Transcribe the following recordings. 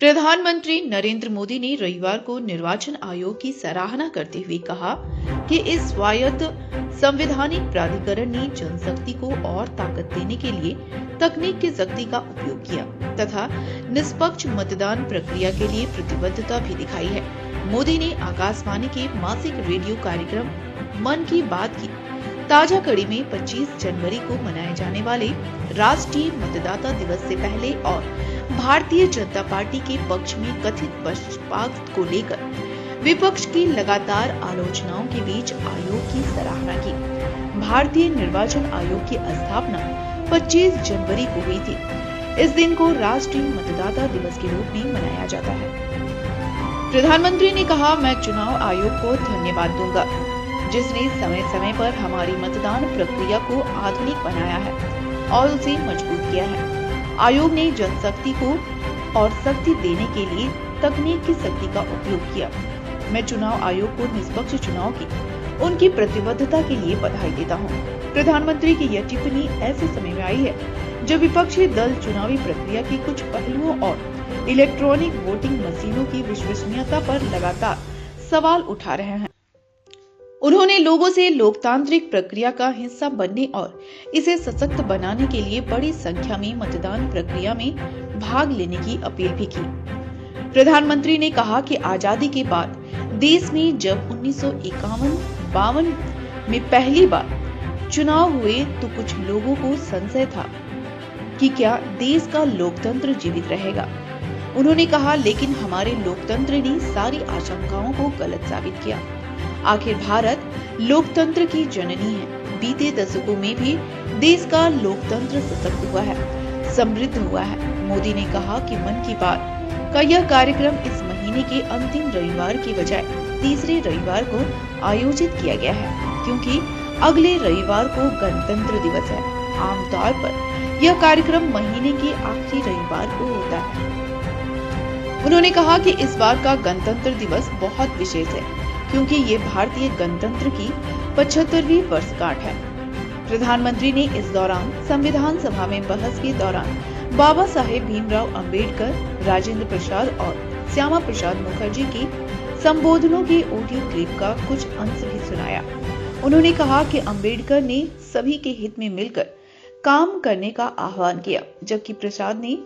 प्रधानमंत्री नरेंद्र मोदी ने रविवार को निर्वाचन आयोग की सराहना करते हुए कहा कि इस स्वायत्त संवैधानिक प्राधिकरण ने जनशक्ति को और ताकत देने के लिए तकनीक की शक्ति का उपयोग किया तथा निष्पक्ष मतदान प्रक्रिया के लिए प्रतिबद्धता भी दिखाई है। मोदी ने आकाशवाणी के मासिक रेडियो कार्यक्रम मन की बात की ताजा कड़ी में 25 जनवरी को मनाए जाने वाले राष्ट्रीय मतदाता दिवस से पहले और भारतीय जनता पार्टी के पक्ष में कथित पक्षपात को लेकर विपक्ष की लगातार आलोचनाओं के बीच आयोग की सराहना की। भारतीय निर्वाचन आयोग की स्थापना 25 जनवरी को हुई थी। इस दिन को राष्ट्रीय मतदाता दिवस के रूप में मनाया जाता है। प्रधानमंत्री ने कहा, मैं चुनाव आयोग को धन्यवाद दूंगा जिसने समय समय पर हमारी मतदान प्रक्रिया को आधुनिक बनाया है और उसे मजबूत किया है। आयोग ने जनशक्ति को और शक्ति देने के लिए तकनीक की शक्ति का उपयोग किया। मैं चुनाव आयोग को निष्पक्ष चुनाव की उनकी प्रतिबद्धता के लिए बधाई देता हूं। प्रधानमंत्री की यह टिप्पणी ऐसे समय में आई है जब विपक्षी दल चुनावी प्रक्रिया के कुछ पहलुओं और इलेक्ट्रॉनिक वोटिंग मशीनों की विश्वसनीयता पर लगातार सवाल उठा रहे हैं। उन्होंने लोगों से लोकतांत्रिक प्रक्रिया का हिस्सा बनने और इसे सशक्त बनाने के लिए बड़ी संख्या में मतदान प्रक्रिया में भाग लेने की अपील भी की। प्रधानमंत्री ने कहा कि आजादी के बाद देश में जब 1951-52 में पहली बार चुनाव हुए तो कुछ लोगों को संशय था कि क्या देश का लोकतंत्र जीवित रहेगा। उन्होंने कहा, लेकिन हमारे लोकतंत्र ने सारी आशंकाओं को गलत साबित किया। आखिर भारत लोकतंत्र की जननी है। बीते दशकों में भी देश का लोकतंत्र सशक्त हुआ है, समृद्ध हुआ है। मोदी ने कहा कि मन की बात का यह कार्यक्रम इस महीने के अंतिम रविवार की बजाय तीसरे रविवार को आयोजित किया गया है क्योंकि अगले रविवार को गणतंत्र दिवस है। आमतौर पर यह कार्यक्रम महीने के आखिरी रविवार को होता है। उन्होंने कहा कि इस बार का गणतंत्र दिवस बहुत विशेष है क्योंकि ये भारतीय गणतंत्र की 75वीं वर्षगांठ है। प्रधानमंत्री ने इस दौरान संविधान सभा में बहस के दौरान बाबा साहेब भीमराव अंबेडकर, राजेंद्र प्रसाद और श्यामा प्रसाद मुखर्जी की संबोधनों के ऑडियो क्लिप का कुछ अंश भी सुनाया। उन्होंने कहा कि अंबेडकर ने सभी के हित में मिलकर काम करने का आह्वान किया, जबकि प्रसाद ने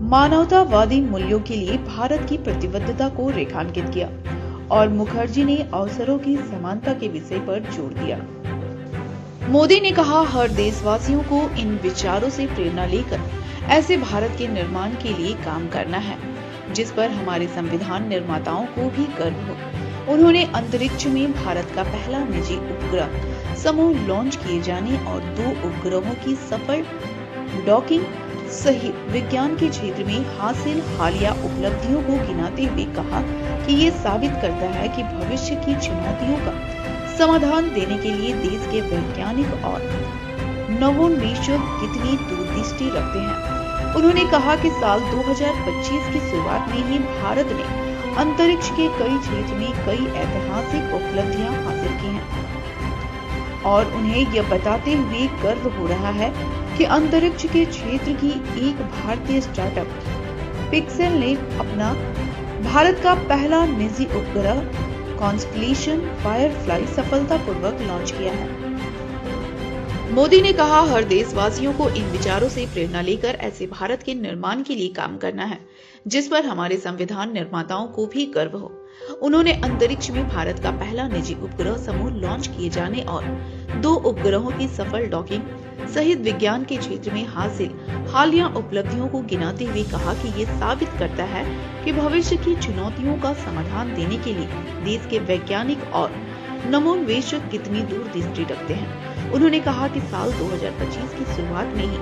मानवतावादी मूल्यों के लिए भारत की प्रतिबद्धता को रेखांकित किया और मुखर्जी ने अवसरों की समानता के विषय पर जोर दिया। मोदी ने कहा, हर देशवासियों को इन विचारों से प्रेरणा लेकर ऐसे भारत के निर्माण के लिए काम करना है जिस पर हमारे संविधान निर्माताओं को भी गर्व हो। उन्होंने अंतरिक्ष में भारत का पहला निजी उपग्रह समूह लॉन्च किए जाने और 2 उपग्रहों की सफल डॉकिंग सहित विज्ञान के क्षेत्र में हासिल हालिया उपलब्धियों को गिनाते हुए कहा कि ये साबित करता है कि भविष्य की चुनौतियों का समाधान देने के लिए देश के वैज्ञानिक और नवोन्मेषक कितनी दूरदृष्टि रखते हैं। उन्होंने कहा कि साल 2025 की शुरुआत में ही भारत ने अंतरिक्ष के कई क्षेत्र में कई ऐतिहासिक उपलब्धियां हासिल की हैं और उन्हें यह बताते हुए गर्व हो रहा है कि अंतरिक्ष के क्षेत्र की एक भारतीय स्टार्टअप पिक्सेल ने अपना भारत का पहला निजी उपग्रह कॉन्स्टलेशन फायरफ्लाई सफलतापूर्वक लॉन्च किया है। मोदी ने कहा, हर देशवासियों को इन विचारों से प्रेरणा लेकर ऐसे भारत के निर्माण के लिए काम करना है जिस पर हमारे संविधान निर्माताओं को भी गर्व हो। उन्होंने अंतरिक्ष में भारत का पहला निजी उपग्रह समूह लॉन्च किए जाने और 2 उपग्रहों की सफल डॉकिंग सहित विज्ञान के क्षेत्र में हासिल हालिया उपलब्धियों को गिनाते हुए कहा कि ये साबित करता है कि भविष्य की चुनौतियों का समाधान देने के लिए देश के वैज्ञानिक और नवोन्मेषक कितनी दूरदृष्टि रखते हैं। उन्होंने कहा कि साल 2025 की शुरुआत में ही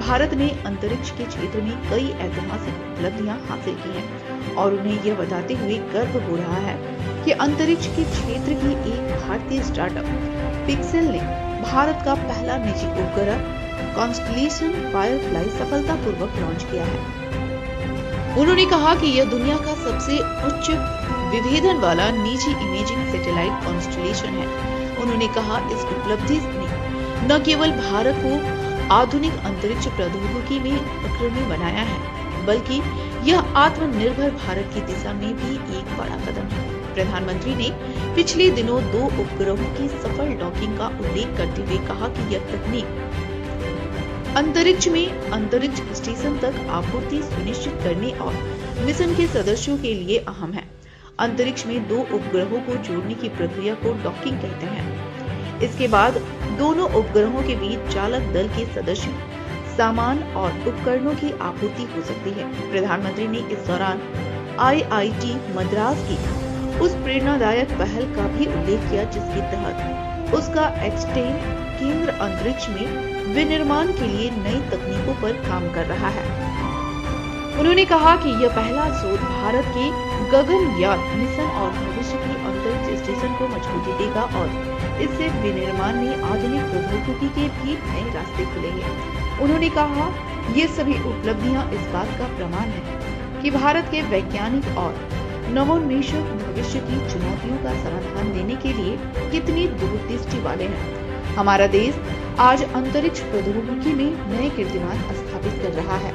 भारत ने अंतरिक्ष के क्षेत्र में कई ऐतिहासिक उपलब्धियां हासिल की हैं और उन्हें यह बताते हुए गर्व हो रहा है कि अंतरिक्ष के क्षेत्र की एक भारतीय स्टार्टअप पिक्सेल ने भारत का पहला निजी उपग्रह कॉन्स्टलेशन फायरफ्लाई सफलतापूर्वक लॉन्च किया है। उन्होंने कहा कि यह दुनिया का सबसे उच्च विभेदन वाला निजी इमेजिंग सैटेलाइट कॉन्स्टलेशन है। उन्होंने कहा, इस उपलब्धि ने न केवल भारत को आधुनिक अंतरिक्ष प्रौद्योगिकी में अग्रणी बनाया है बल्कि यह आत्मनिर्भर भारत की दिशा में भी एक बड़ा कदम है। प्रधानमंत्री ने पिछले दिनों 2 उपग्रहों की सफल डॉकिंग का उल्लेख करते हुए कहा कि यह तकनीक अंतरिक्ष में अंतरिक्ष स्टेशन तक आपूर्ति सुनिश्चित करने और मिशन के सदस्यों के लिए अहम है। अंतरिक्ष में 2 उपग्रहों को जोड़ने की प्रक्रिया को डॉकिंग कहते हैं। इसके बाद दोनों उपग्रहों के बीच चालक दल के सदस्यों, सामान और उपकरणों की आपूर्ति हो सकती है। प्रधानमंत्री ने इस दौरान IIT मद्रास की उस प्रेरणादायक पहल का भी उल्लेख किया जिसके तहत उसका एक्सटेम केंद्र अंतरिक्ष में विनिर्माण के लिए नई तकनीकों पर काम कर रहा है। उन्होंने कहा कि यह पहला शोध भारत के गगनयान मिशन और भविष्य की अंतरिक्ष स्टेशन को मजबूती देगा और इससे विनिर्माण में आधुनिक प्रौद्योगिकी के भी नए रास्ते खुलेंगे। उन्होंने कहा, ये सभी उपलब्धियां इस बात का प्रमाण है कि भारत के वैज्ञानिक और नवोन्मेषक भविष्य की चुनौतियों का समाधान देने के लिए कितनी दूरदृष्टि वाले हैं। हमारा देश आज अंतरिक्ष प्रौद्योगिकी में नए कीर्तिमान स्थापित कर रहा है।